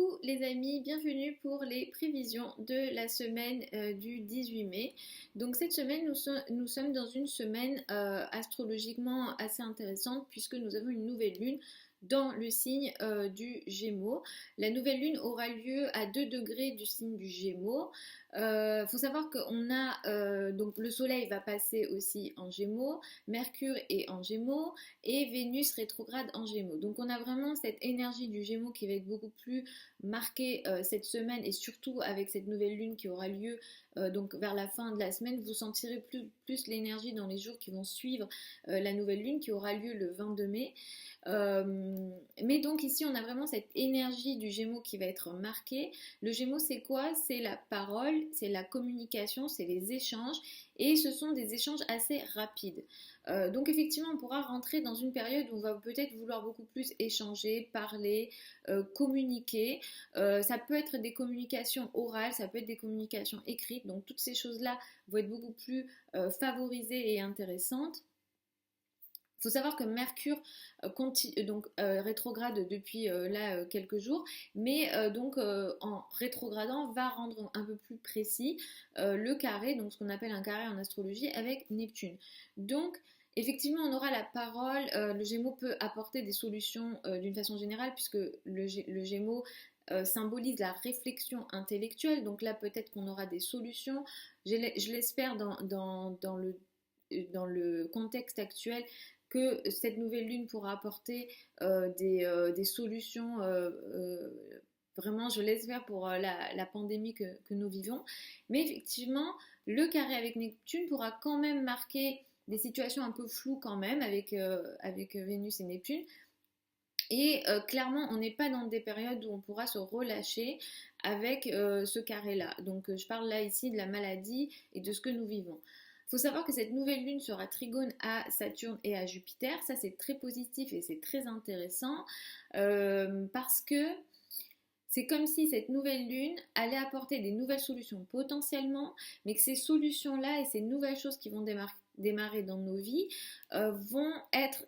Coucou les amis, bienvenue pour les prévisions de la semaine du 18 mai. Donc cette semaine, nous sommes dans une semaine astrologiquement assez intéressante puisque nous avons une nouvelle lune dans le signe du Gémeaux. La nouvelle lune aura lieu à 2 degrés du signe du Gémeaux. Faut savoir qu'on a donc le Soleil va passer aussi en Gémeaux, Mercure est en Gémeaux et Vénus rétrograde en Gémeaux. Donc on a vraiment cette énergie du Gémeaux qui va être beaucoup plus marquée cette semaine et surtout avec cette nouvelle lune qui aura lieu donc vers la fin de la semaine. Vous sentirez plus l'énergie dans les jours qui vont suivre la nouvelle lune qui aura lieu le 22 mai. Mais donc ici on a vraiment cette énergie du Gémeaux qui va être marquée. Le Gémeaux c'est quoi? C'est la parole, c'est la communication, c'est les échanges et ce sont des échanges assez rapides. Donc effectivement on pourra rentrer dans une période où on va peut-être vouloir beaucoup plus échanger, parler, communiquer. Ça peut être des communications orales, ça peut être des communications écrites, donc toutes ces choses-là vont être beaucoup plus favorisées et intéressantes. Il faut savoir que Mercure rétrograde depuis là quelques jours, mais en rétrogradant va rendre un peu plus précis le carré, donc ce qu'on appelle un carré en astrologie avec Neptune. Donc effectivement, on aura la parole. Le Gémeaux peut apporter des solutions d'une façon générale, puisque le Gémeaux symbolise la réflexion intellectuelle. Donc là, peut-être qu'on aura des solutions. Je l'espère dans le contexte actuel que cette nouvelle lune pourra apporter des solutions. Vraiment, je l'espère pour la pandémie que nous vivons. Mais effectivement, le carré avec Neptune pourra quand même marquer des situations un peu floues quand même avec Vénus et Neptune. Et clairement, on n'est pas dans des périodes où on pourra se relâcher avec ce carré-là. Donc je parle là ici de la maladie et de ce que nous vivons. Il faut savoir que cette nouvelle lune sera trigone à Saturne et à Jupiter. Ça, c'est très positif et c'est très intéressant parce que c'est comme si cette nouvelle lune allait apporter des nouvelles solutions potentiellement, mais que ces solutions-là et ces nouvelles choses qui vont démarrer dans nos vies vont être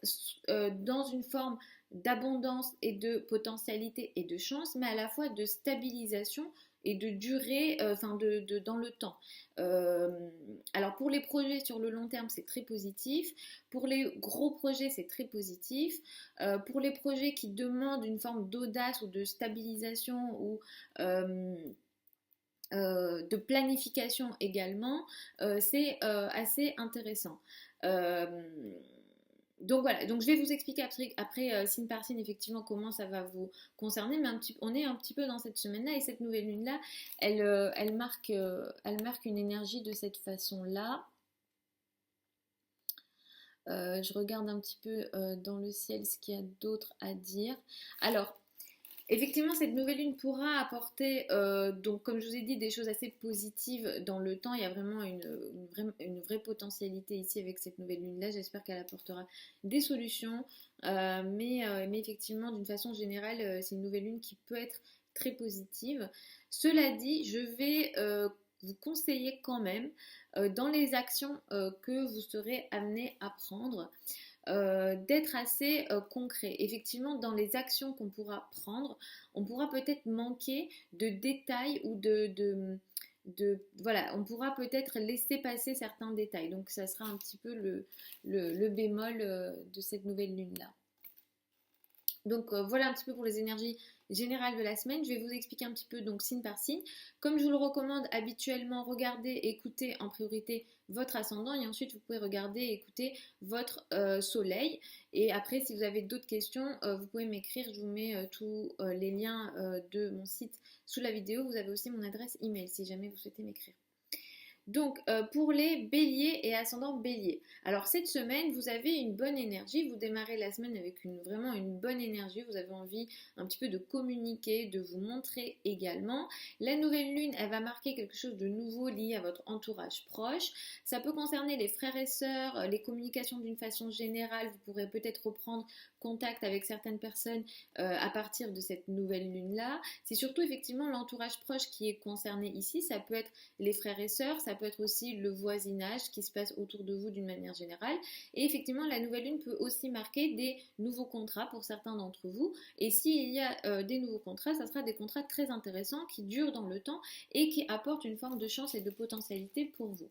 dans une forme d'abondance et de potentialité et de chance, mais à la fois de stabilisation et de durée dans le temps. Alors pour les projets sur le long terme, c'est très positif. Pour les gros projets, c'est très positif. Pour les projets qui demandent une forme d'audace ou de stabilisation ou de planification également, c'est assez intéressant. Donc voilà, donc je vais vous expliquer après signe par signe effectivement comment ça va vous concerner, mais on est un petit peu dans cette semaine-là et cette nouvelle lune-là, elle marque une énergie de cette façon-là. Je regarde un petit peu dans le ciel ce qu'il y a d'autre à dire. Alors, effectivement, cette nouvelle lune pourra apporter, donc comme je vous ai dit, des choses assez positives dans le temps. Il y a vraiment une vraie potentialité ici avec cette nouvelle lune-là. J'espère qu'elle apportera des solutions. Mais effectivement, d'une façon générale, c'est une nouvelle lune qui peut être très positive. Cela dit, je vais vous conseiller quand même, dans les actions que vous serez amené à prendre, d'être assez concret. Effectivement, dans les actions qu'on pourra prendre, on pourra peut-être manquer de détails ou voilà, on pourra peut-être laisser passer certains détails. Donc ça sera un petit peu le bémol de cette nouvelle lune-là. Donc voilà un petit peu pour les énergies générales de la semaine. Je vais vous expliquer un petit peu donc signe par signe. Comme je vous le recommande habituellement, regardez et écoutez en priorité votre ascendant et ensuite vous pouvez regarder et écouter votre soleil. Et après si vous avez d'autres questions, vous pouvez m'écrire. Je vous mets tous les liens de mon site sous la vidéo. Vous avez aussi mon adresse email si jamais vous souhaitez m'écrire. Donc pour les béliers et ascendant bélier. Alors cette semaine, vous avez une bonne énergie, vous démarrez la semaine avec vraiment une bonne énergie, vous avez envie un petit peu de communiquer, de vous montrer également. La nouvelle lune, elle va marquer quelque chose de nouveau lié à votre entourage proche. Ça peut concerner les frères et sœurs, les communications d'une façon générale, vous pourrez peut-être reprendre contact avec certaines personnes à partir de cette nouvelle lune-là. C'est surtout effectivement l'entourage proche qui est concerné ici, ça peut être les frères et sœurs, ça peut être aussi le voisinage qui se passe autour de vous d'une manière générale. Et effectivement, la nouvelle lune peut aussi marquer des nouveaux contrats pour certains d'entre vous. Et s'il y a des nouveaux contrats, ça sera des contrats très intéressants qui durent dans le temps et qui apportent une forme de chance et de potentialité pour vous.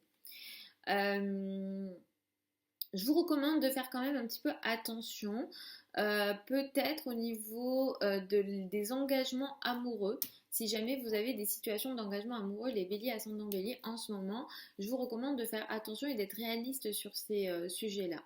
Je vous recommande de faire quand même un petit peu attention, peut-être au niveau des engagements amoureux. Si jamais vous avez des situations d'engagement amoureux, les béliers, ascendant bélier en ce moment, je vous recommande de faire attention et d'être réaliste sur ces sujets-là.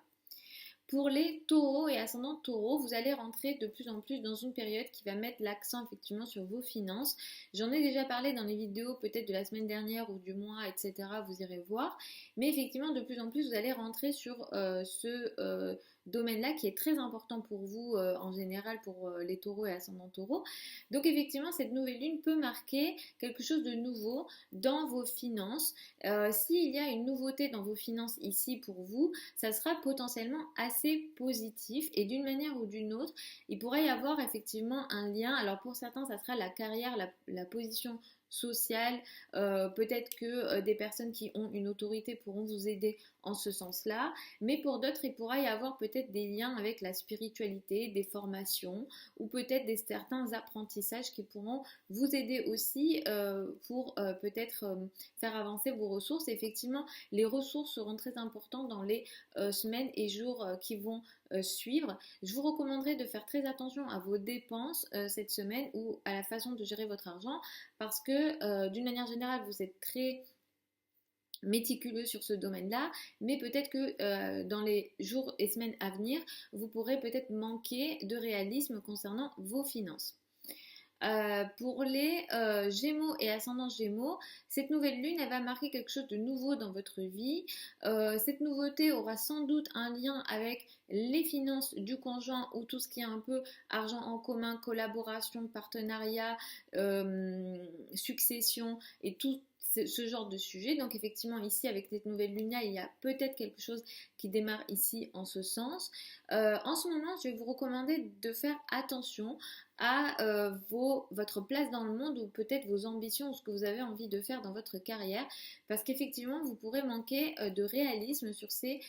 Pour les taureaux et ascendants taureaux, vous allez rentrer de plus en plus dans une période qui va mettre l'accent effectivement sur vos finances. J'en ai déjà parlé dans les vidéos peut-être de la semaine dernière ou du mois, etc. Vous irez voir. Mais effectivement, de plus en plus, vous allez rentrer sur ce domaine-là qui est très important pour vous en général pour les taureaux et ascendants taureaux. Donc effectivement, cette nouvelle lune peut marquer quelque chose de nouveau dans vos finances. S'il y a une nouveauté dans vos finances ici pour vous, ça sera potentiellement assez positif et d'une manière ou d'une autre, il pourrait y avoir effectivement un lien. Alors pour certains, ça sera la carrière, la position sociale, peut-être que des personnes qui ont une autorité pourront vous aider en ce sens-là, mais pour d'autres, il pourra y avoir peut-être des liens avec la spiritualité, des formations ou peut-être certains apprentissages qui pourront vous aider aussi pour peut-être faire avancer vos ressources. Et effectivement, les ressources seront très importantes dans les semaines et jours qui vont suivre. Je vous recommanderais de faire très attention à vos dépenses cette semaine ou à la façon de gérer votre argent parce que d'une manière générale, vous êtes très méticuleux sur ce domaine-là, mais peut-être que dans les jours et semaines à venir, vous pourrez peut-être manquer de réalisme concernant vos finances. Pour les Gémeaux et ascendants Gémeaux, cette nouvelle lune, elle va marquer quelque chose de nouveau dans votre vie. Cette nouveauté aura sans doute un lien avec les finances du conjoint ou tout ce qui est un peu argent en commun, collaboration, partenariat, succession et tout ce genre de sujet. Donc effectivement ici avec cette nouvelle lune, il y a peut-être quelque chose qui démarre ici en ce sens. En ce moment, je vais vous recommander de faire attention à votre place dans le monde ou peut-être vos ambitions ou ce que vous avez envie de faire dans votre carrière parce qu'effectivement vous pourrez manquer de réalisme sur ces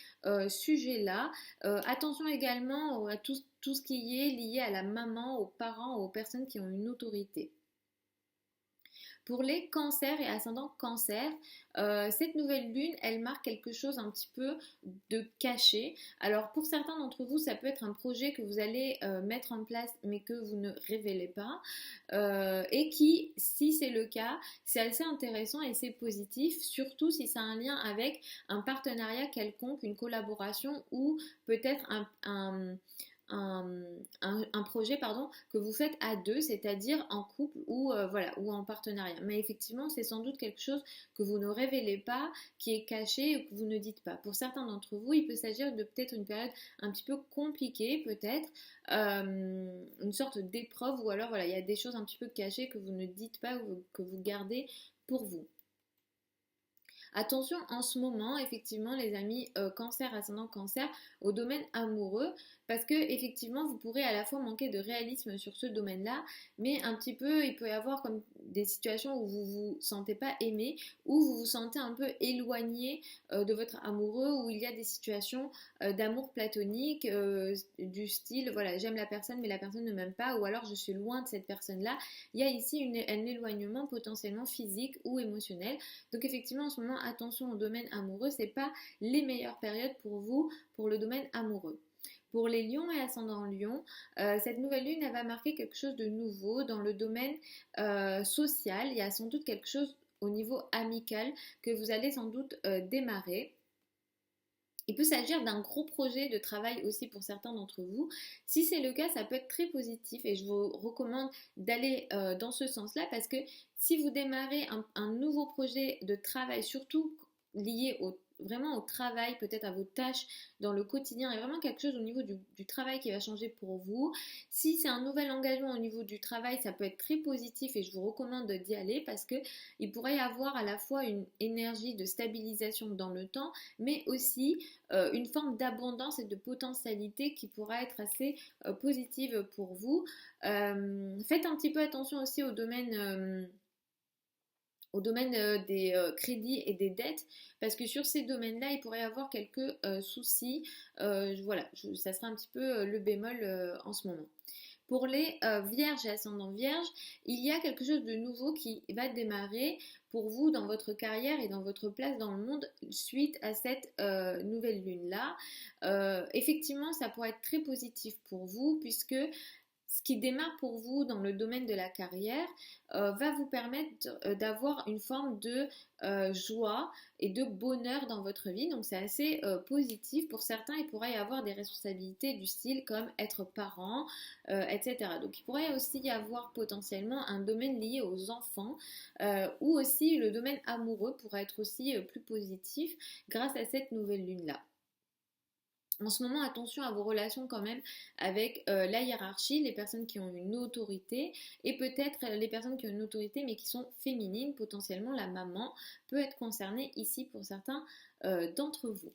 sujets-là. Attention également à tout ce qui est lié à la maman, aux parents, aux personnes qui ont une autorité. Pour les cancers et ascendants cancer, cette nouvelle lune, elle marque quelque chose un petit peu de caché. Alors pour certains d'entre vous, ça peut être un projet que vous allez mettre en place mais que vous ne révélez pas et qui, si c'est le cas, c'est assez intéressant et c'est positif, surtout si ça a un lien avec un partenariat quelconque, une collaboration ou peut-être un projet que vous faites à deux, c'est-à-dire en couple ou, ou en partenariat. Mais effectivement, c'est sans doute quelque chose que vous ne révélez pas, qui est caché ou que vous ne dites pas. Pour certains d'entre vous, il peut s'agir de peut-être une période un petit peu compliquée, peut-être, une sorte d'épreuve, ou alors il y a des choses un petit peu cachées que vous ne dites pas ou que vous gardez pour vous. Attention en ce moment, effectivement, les amis, cancer, ascendant cancer, au domaine amoureux, parce que effectivement, vous pourrez à la fois manquer de réalisme sur ce domaine-là, mais un petit peu, il peut y avoir comme des situations où vous vous sentez pas aimé, où vous vous sentez un peu éloigné de votre amoureux, où il y a des situations d'amour platonique, du style, voilà, j'aime la personne, mais la personne ne m'aime pas, ou alors je suis loin de cette personne-là. Il y a ici un éloignement potentiellement physique ou émotionnel. Donc effectivement, en ce moment, attention au domaine amoureux, c'est pas les meilleures périodes pour vous, pour le domaine amoureux. Pour les lions et ascendants lion, cette nouvelle lune, elle va marquer quelque chose de nouveau dans le domaine social. Il y a sans doute quelque chose au niveau amical que vous allez sans doute démarrer. Il peut s'agir d'un gros projet de travail aussi pour certains d'entre vous. Si c'est le cas, ça peut être très positif et je vous recommande d'aller dans ce sens-là parce que si vous démarrez un nouveau projet de travail, surtout lié vraiment au travail, peut-être à vos tâches dans le quotidien, et vraiment quelque chose au niveau du travail qui va changer pour vous. Si c'est un nouvel engagement au niveau du travail, ça peut être très positif et je vous recommande d'y aller parce que il pourrait y avoir à la fois une énergie de stabilisation dans le temps, mais aussi une forme d'abondance et de potentialité qui pourra être assez positive pour vous. Faites un petit peu attention aussi au domaine au domaine des crédits et des dettes, parce que sur ces domaines-là, il pourrait y avoir quelques soucis. Voilà, ça sera un petit peu le bémol en ce moment. Pour les vierges et ascendants vierges, il y a quelque chose de nouveau qui va démarrer pour vous dans votre carrière et dans votre place dans le monde suite à cette nouvelle lune-là. Effectivement, ça pourrait être très positif pour vous puisque ce qui démarre pour vous dans le domaine de la carrière va vous permettre d'avoir une forme de joie et de bonheur dans votre vie. Donc c'est assez positif. Pour certains, il pourrait y avoir des responsabilités du style comme être parent, etc. Donc il pourrait aussi y avoir potentiellement un domaine lié aux enfants ou aussi le domaine amoureux pourrait être aussi plus positif grâce à cette nouvelle lune-là. En ce moment, attention à vos relations quand même avec la hiérarchie, les personnes qui ont une autorité et peut-être les personnes qui ont une autorité mais qui sont féminines, potentiellement la maman peut être concernée ici pour certains d'entre vous.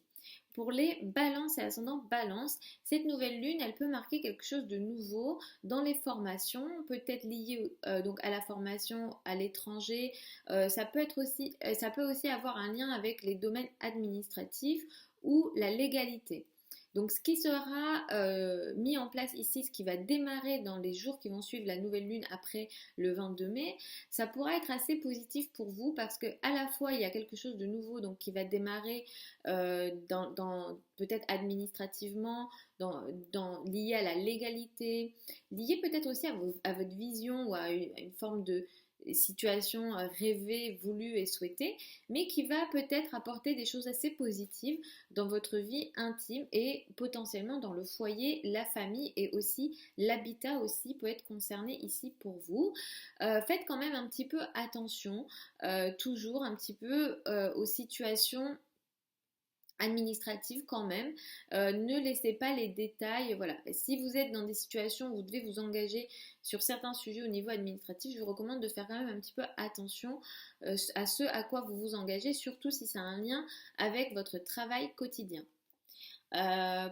Pour les balances et ascendants balance, cette nouvelle lune, elle peut marquer quelque chose de nouveau dans les formations, peut-être lié donc à la formation à l'étranger. Ça peut aussi avoir un lien avec les domaines administratifs ou la légalité. Donc ce qui sera mis en place ici, ce qui va démarrer dans les jours qui vont suivre la nouvelle lune après le 22 mai, ça pourra être assez positif pour vous parce que à la fois il y a quelque chose de nouveau donc qui va démarrer peut-être administrativement, lié à la légalité, lié peut-être aussi à votre vision ou à une forme de situation rêvée, voulue et souhaitée, mais qui va peut-être apporter des choses assez positives dans votre vie intime et potentiellement dans le foyer, la famille et aussi l'habitat aussi peut être concerné ici pour vous. Faites quand même un petit peu attention, toujours un petit peu aux situations administrative quand même. Ne laissez pas les détails. Voilà. Si vous êtes dans des situations où vous devez vous engager sur certains sujets au niveau administratif, je vous recommande de faire quand même un petit peu attention à ce à quoi vous vous engagez, surtout si ça a un lien avec votre travail quotidien.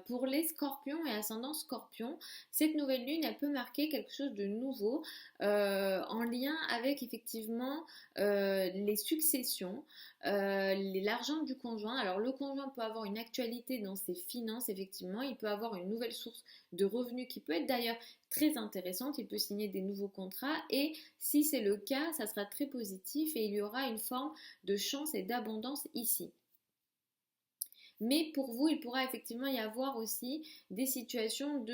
Pour les scorpions et ascendants scorpions, cette nouvelle lune, elle peut marquer quelque chose de nouveau en lien avec effectivement les successions, l'argent du conjoint. Alors le conjoint peut avoir une actualité dans ses finances, effectivement, il peut avoir une nouvelle source de revenus qui peut être d'ailleurs très intéressante, il peut signer des nouveaux contrats et si c'est le cas, ça sera très positif et il y aura une forme de chance et d'abondance ici. Mais pour vous, il pourra effectivement y avoir aussi des situations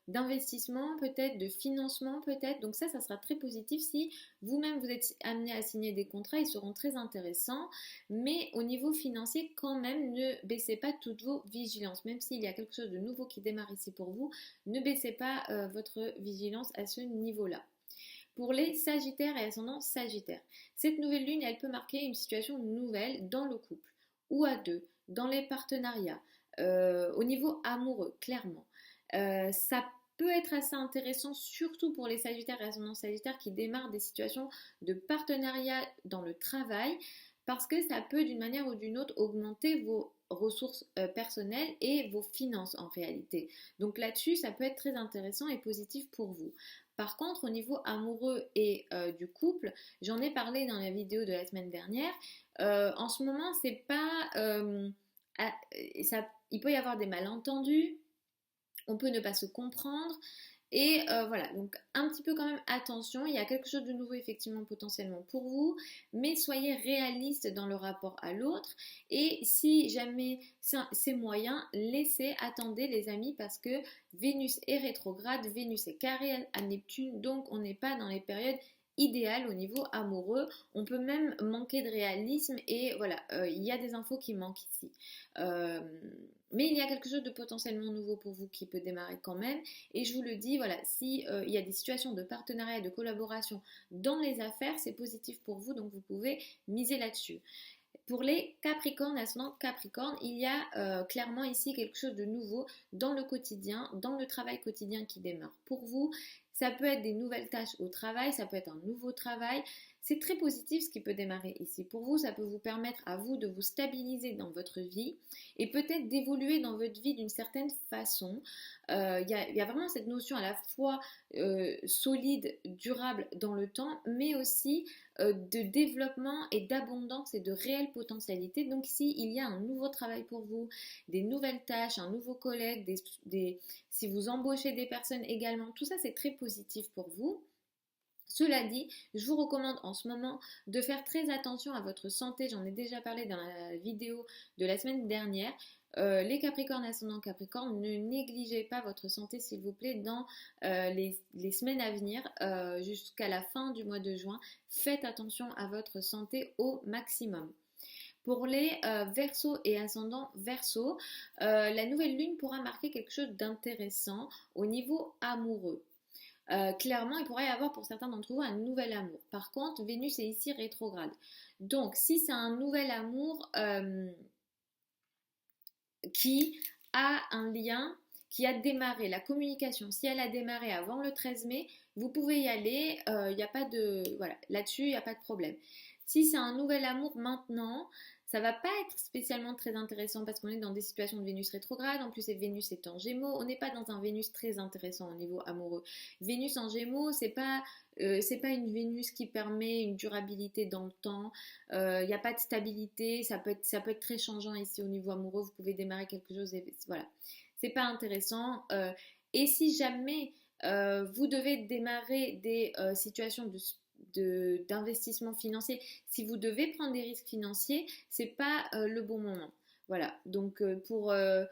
d'investissement, peut-être de financement, peut-être. Donc ça sera très positif si vous-même vous êtes amené à signer des contrats, ils seront très intéressants. Mais au niveau financier, quand même, ne baissez pas toutes vos vigilances. Même s'il y a quelque chose de nouveau qui démarre ici pour vous, ne baissez pas votre vigilance à ce niveau-là. Pour les Sagittaires et ascendants Sagittaires, cette nouvelle lune, elle peut marquer une situation nouvelle dans le couple ou à deux, dans les partenariats, au niveau amoureux, clairement. Ça peut être assez intéressant, surtout pour les Sagittaires et ascendants Sagittaires qui démarrent des situations de partenariat dans le travail, parce que ça peut d'une manière ou d'une autre augmenter vos ressources personnelles et vos finances en réalité. Donc là-dessus, ça peut être très intéressant et positif pour vous. Par contre, au niveau amoureux et du couple, j'en ai parlé dans la vidéo de la semaine dernière. En ce moment, c'est pas il peut y avoir des malentendus, on peut ne pas se comprendre. Et voilà, donc un petit peu quand même attention, il y a quelque chose de nouveau effectivement potentiellement pour vous, mais soyez réaliste dans le rapport à l'autre et si jamais c'est moyen, attendez les amis parce que Vénus est rétrograde, Vénus est carrée à Neptune, donc on n'est pas dans les périodes idéal au niveau amoureux. On peut même manquer de réalisme et voilà, il y a des infos qui manquent ici. Mais il y a quelque chose de potentiellement nouveau pour vous qui peut démarrer quand même. Et je vous le dis, voilà, si il y a des situations de partenariat et de collaboration dans les affaires, c'est positif pour vous, donc vous pouvez miser là-dessus. Pour les Capricornes, ascendant Capricorne, il y a clairement ici quelque chose de nouveau dans le quotidien, dans le travail quotidien qui démarre. Pour vous, ça peut être des nouvelles tâches au travail, ça peut être un nouveau travail, C'est très positif ce qui peut démarrer ici. Pour vous, ça peut vous permettre à vous de vous stabiliser dans votre vie et peut-être d'évoluer dans votre vie d'une certaine façon. Il y a vraiment cette notion à la fois solide, durable dans le temps, mais aussi de développement et d'abondance et de réelle potentialité. Donc ici, il y a un nouveau travail pour vous, des nouvelles tâches, un nouveau collègue, si vous embauchez des personnes également, tout ça c'est très positif pour vous. Cela dit, je vous recommande en ce moment de faire très attention à votre santé. J'en ai déjà parlé dans la vidéo de la semaine dernière. Les Capricornes ascendant Capricorne, ne négligez pas votre santé s'il vous plaît dans les semaines à venir jusqu'à la fin du mois de juin. Faites attention à votre santé au maximum. Pour les Verseaux et ascendants Verseaux, la nouvelle lune pourra marquer quelque chose d'intéressant au niveau amoureux. Clairement, il pourrait y avoir pour certains d'entre vous un nouvel amour. Par contre, Vénus est ici rétrograde. Donc, si c'est un nouvel amour qui a un lien, qui a démarré, la communication, si elle a démarré avant le 13 mai, vous pouvez y aller, il n'y a pas de... Voilà, là-dessus, il n'y a pas de problème. Si c'est un nouvel amour maintenant, ça va pas être spécialement très intéressant parce qu'on est dans des situations de Vénus rétrograde. En plus, Vénus est en Gémeaux. On n'est pas dans un Vénus très intéressant au niveau amoureux. Vénus en Gémeaux, c'est pas une Vénus qui permet une durabilité dans le temps. Il n'y a pas de stabilité. Ça peut être très changeant ici au niveau amoureux. Vous pouvez démarrer quelque chose et voilà. C'est pas intéressant. Et si jamais vous devez démarrer des situations d'investissement financier, si vous devez prendre des risques financiers, c'est pas le bon moment. Voilà, donc voilà,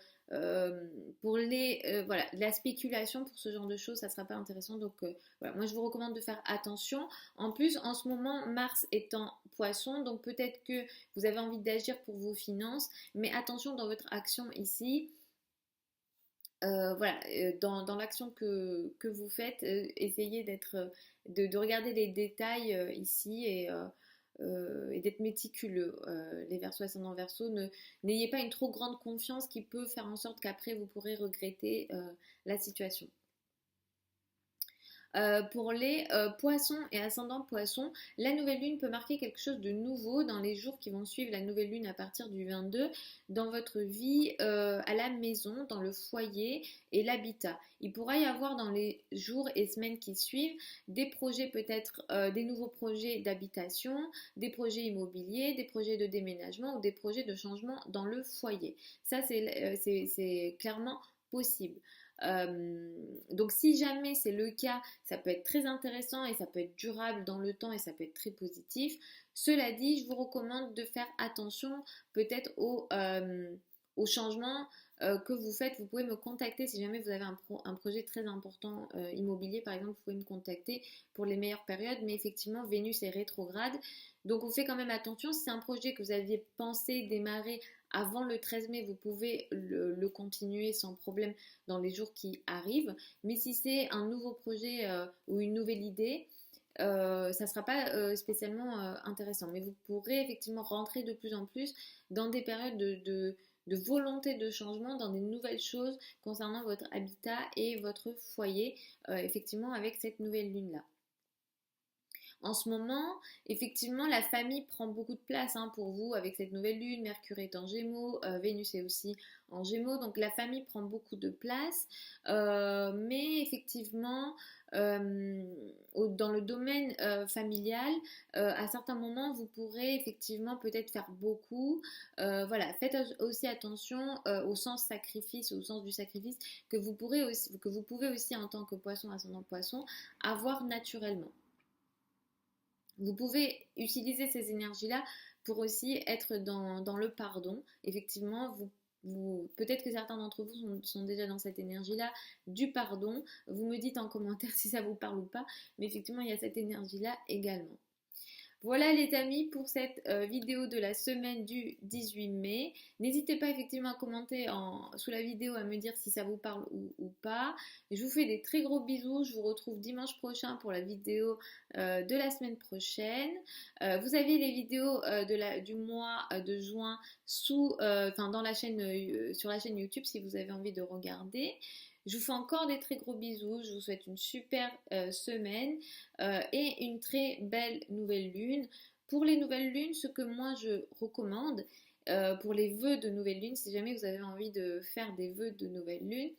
la spéculation pour ce genre de choses, ça sera pas intéressant. Donc voilà, moi je vous recommande de faire attention. En plus, en ce moment, Mars est en Poisson, donc peut-être que vous avez envie d'agir pour vos finances, mais attention dans votre action ici. Voilà, dans l'action que vous faites, essayez de regarder les détails ici et d'être méticuleux. Les Verseaux ascendant Verseau, n'ayez pas une trop grande confiance qui peut faire en sorte qu'après vous pourrez regretter la situation. Pour les poissons et ascendants poissons, la nouvelle lune peut marquer quelque chose de nouveau dans les jours qui vont suivre la nouvelle lune à partir du 22 dans votre vie à la maison, dans le foyer et l'habitat. Il pourra y avoir dans les jours et semaines qui suivent des projets peut-être, des nouveaux projets d'habitation, des projets immobiliers, des projets de déménagement ou des projets de changement dans le foyer. Ça c'est clairement possible. Donc si jamais c'est le cas, ça peut être très intéressant et ça peut être durable dans le temps et ça peut être très positif. Cela dit, je vous recommande de faire attention peut-être aux changements que vous faites. Vous pouvez me contacter si jamais vous avez un projet très important immobilier par exemple, vous pouvez me contacter pour les meilleures périodes, mais effectivement Vénus est rétrograde, donc on fait quand même attention. Si c'est un projet que vous aviez pensé démarrer avant le 13 mai, vous pouvez le continuer sans problème dans les jours qui arrivent, mais si c'est un nouveau projet ou une nouvelle idée, ça ne sera pas spécialement intéressant, mais vous pourrez effectivement rentrer de plus en plus dans des périodes de volonté de changement, dans des nouvelles choses concernant votre habitat et votre foyer, effectivement avec cette nouvelle lune-là. En ce moment, effectivement, la famille prend beaucoup de place pour vous avec cette nouvelle lune. Mercure est en Gémeaux, Vénus est aussi en Gémeaux, donc la famille prend beaucoup de place. Mais effectivement, dans le domaine familial, à certains moments, vous pourrez effectivement peut-être faire beaucoup. Voilà, faites aussi attention au sens sacrifice, au sens du sacrifice que vous pouvez aussi en tant que poisson, ascendant poisson, avoir naturellement. Vous pouvez utiliser ces énergies-là pour aussi être dans le pardon. Effectivement, peut-être que certains d'entre vous sont déjà dans cette énergie-là du pardon. Vous me dites en commentaire si ça vous parle ou pas, mais effectivement, il y a cette énergie-là également. Voilà les amis pour cette vidéo de la semaine du 18 mai. N'hésitez pas effectivement à commenter sous la vidéo à me dire si ça vous parle ou pas. Je vous fais des très gros bisous. Je vous retrouve dimanche prochain pour la vidéo de la semaine prochaine. Vous avez les vidéos du mois de juin dans la chaîne, sur la chaîne YouTube si vous avez envie de regarder. Je vous fais encore des très gros bisous. Je vous souhaite une super semaine et une très belle nouvelle lune. Pour les nouvelles lunes, ce que moi je recommande pour les vœux de nouvelle lune, si jamais vous avez envie de faire des vœux de nouvelle lune,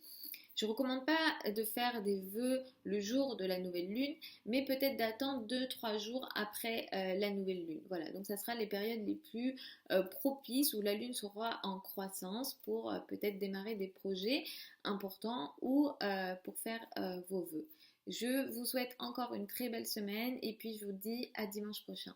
je ne recommande pas de faire des vœux le jour de la nouvelle lune, mais peut-être d'attendre 2-3 jours après la nouvelle lune. Voilà, donc ça sera les périodes les plus propices où la lune sera en croissance pour peut-être démarrer des projets importants ou pour faire vos vœux. Je vous souhaite encore une très belle semaine et puis je vous dis à dimanche prochain.